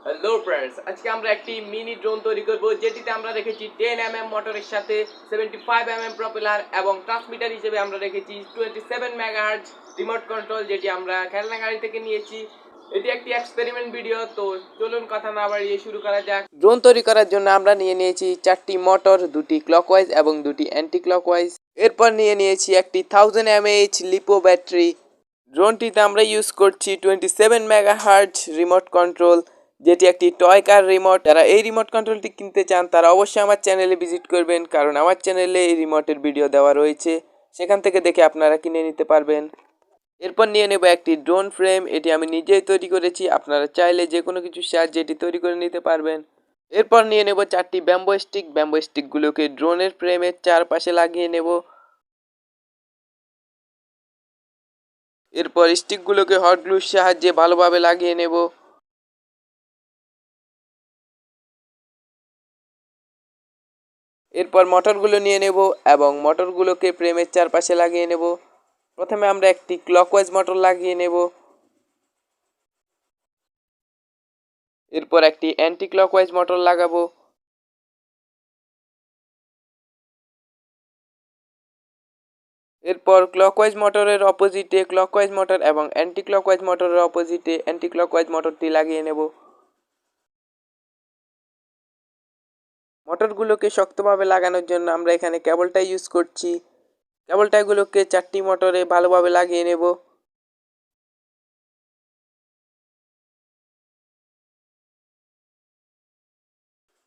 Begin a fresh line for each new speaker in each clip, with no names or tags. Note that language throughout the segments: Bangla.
হ্যালো ফ্রেন্ডস, আজকে আমরা একটি মিনি ড্রোন তৈরি করব যেটিতে আমরা রেখেছি 10 mm মোটরের সাথে 75 mm প্রপেলার এবং ট্রান্সমিটার হিসেবে আমরা রেখেছি 27 মেগাহার্টজ রিমোট কন্ট্রোল, যেটি আমরা খেলনা গাড়ি থেকে নিয়েছি। এটি একটি এক্সপেরিমেন্ট ভিডিও, তো চলুন কথা না বাড়িয়ে শুরু করা যাক। ড্রোন তৈরি করার জন্য আমরা নিয়েছি 4টি মোটর, 2টি ক্লকওয়াইজ এবং 2টি অ্যান্টি ক্লকওয়াইজ। এরপর নিয়েছি একটি 1000 mAh লিপো ব্যাটারি। ড্রোনটিতে আমরা ইউজ করছি 27 মেগাহার্টজ রিমোট কন্ট্রোল, যেটি একটি টয় কার রিমোট। যারা এই রিমোট কন্ট্রোলটি কিনতে চান তারা অবশ্যই আমার চ্যানেলে ভিজিট করবেন, কারণ আমার চ্যানেলে এই রিমোটের ভিডিও দেওয়া রয়েছে, সেখান থেকে দেখে আপনারা কিনে নিতে পারবেন। এরপর নিয়ে নেব একটি ড্রোন ফ্রেম। এটি আমি নিজেই তৈরি করেছি, আপনারা চাইলে যে কোনো কিছুর সাহায্যে এটি তৈরি করে নিতে পারবেন। এরপর নিয়ে নেব 4টি ব্যাম্বো স্টিক। ব্যাম্বো স্টিকগুলোকে ড্রোনের ফ্রেমের চারপাশে লাগিয়ে নেব। এরপর স্টিকগুলোকে হট গ্লুর সাহায্যে ভালোভাবে লাগিয়ে নেব। এরপর মোটরগুলো নিয়ে নেব এবং মোটরগুলোকে ফ্রেমের চারপাশে লাগিয়ে নেব। প্রথমে আমরা একটি ক্লকওয়াইজ মোটর লাগিয়ে নেব, এরপর একটি অ্যান্টি ক্লকওয়াইজ মোটর লাগাবো। এরপর ক্লকওয়াইজ মোটরের অপোজিটে ক্লকওয়াইজ মোটর এবং অ্যান্টি ক্লকওয়াইজ মোটরের অপোজিটে অ্যান্টি ক্লকওয়াইজ মোটরটি লাগিয়ে নেব। মোটরগুলোকে শক্তভাবে লাগানোর জন্য আমরা এখানে কেবল টাই ইউজ করছি। কেবল টাইগুলোকে 4টি মোটরে ভালোভাবে লাগিয়ে নেব।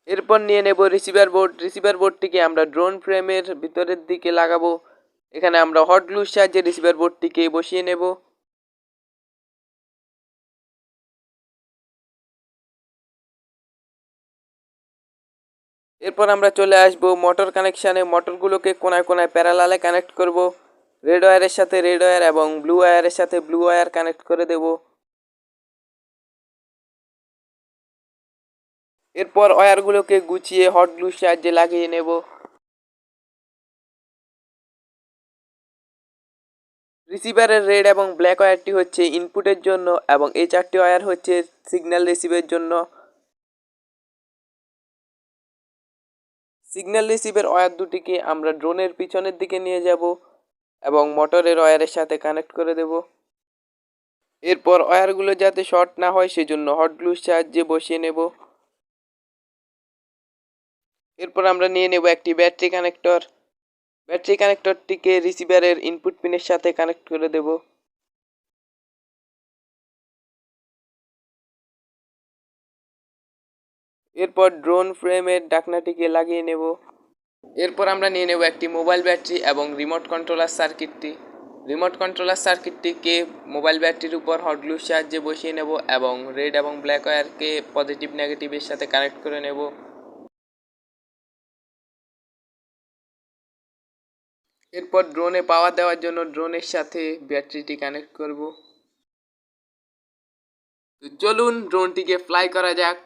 এরপর নিয়ে নেব রিসিভার বোর্ড। রিসিভার বোর্ডটিকে আমরা ড্রোন ফ্রেমের ভিতরের দিকে লাগাবো। এখানে আমরা হট গ্লুর সাহায্যে রিসিভার বোর্ডটিকে বসিয়ে নেব। এরপর আমরা চলে আসব মোটর কানেকশানে। মোটরগুলোকে কোনায় কোনায় প্যারালালে কানেক্ট করব। রেড ওয়্যারের সাথে রেড ওয়্যার এবং ব্লু ওয়্যারের সাথে ব্লু ওয়্যার কানেক্ট করে দেব। এরপর ওয়্যারগুলোকে গুছিয়ে হট গ্লুর সাহায্যে লাগিয়ে নেব। রিসিভারের রেড এবং ব্ল্যাক ওয়্যারটি হচ্ছে ইনপুটের জন্য এবং এই 4টি ওয়্যার হচ্ছে সিগন্যাল রিসিভের জন্য। সিগন্যাল রিসিভের ওয়্যার দুটিকে আমরা ড্রোনের পিছনের দিকে নিয়ে যাব এবং মোটরের ওয়্যারের সাথে কানেক্ট করে দেব। এরপর ওয়্যারগুলো যাতে শর্ট না হয় সেজন্য হট গ্লুর সাহায্যে বসিয়ে নেব। এরপর আমরা নিয়ে নেব একটি ব্যাটারি কানেক্টর। ব্যাটারি কানেক্টরটিকে রিসিভারের ইনপুট পিনের সাথে কানেক্ট করে দেব। এরপর ড্রোন ফ্রেমের ঢাকনাটিকে লাগিয়ে নেব। এরপর আমরা নিয়ে নেব একটি মোবাইল ব্যাটারি এবং রিমোট কন্ট্রোলার সার্কিটটি। রিমোট কন্ট্রোলার সার্কিটটিকে মোবাইল ব্যাটারির উপর হট গ্লুর সাহায্যে বসিয়ে নেব এবং রেড এবং ব্ল্যাক ওয়্যারকে পজিটিভ নেগেটিভের সাথে কানেক্ট করে নেব। এরপর ড্রোনে পাওয়ার দেওয়ার জন্য ড্রোনের সাথে ব্যাটারিটি কানেক্ট করব। তো চলুন ড্রোনটিকে ফ্লাই করা যাক।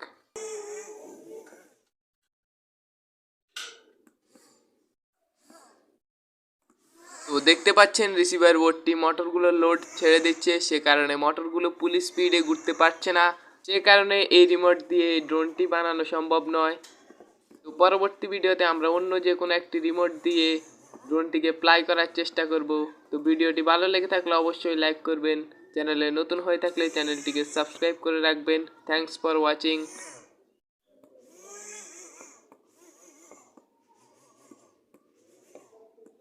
তো দেখতে পাচ্ছেন রিসিভার বোর্ডটি মোটরগুলো লোড ছেড়ে দিচ্ছে, সে কারণে মোটরগুলো ফুল স্পিডে ঘুরতে পারছে না, সে কারণে এই রিমোট দিয়ে ড্রোনটি বানানো সম্ভব নয়। তো পরবর্তী ভিডিওতে আমরা অন্য যে কোনো একটি রিমোট দিয়ে ড্রোনটিকে ফ্লাই করার চেষ্টা করব। তো ভিডিওটি ভালো লেগে থাকলে অবশ্যই লাইক করবেন, চ্যানেলে নতুন হয়ে থাকলে চ্যানেলটিকে সাবস্ক্রাইব করে রাখবেন। Thanks for watching.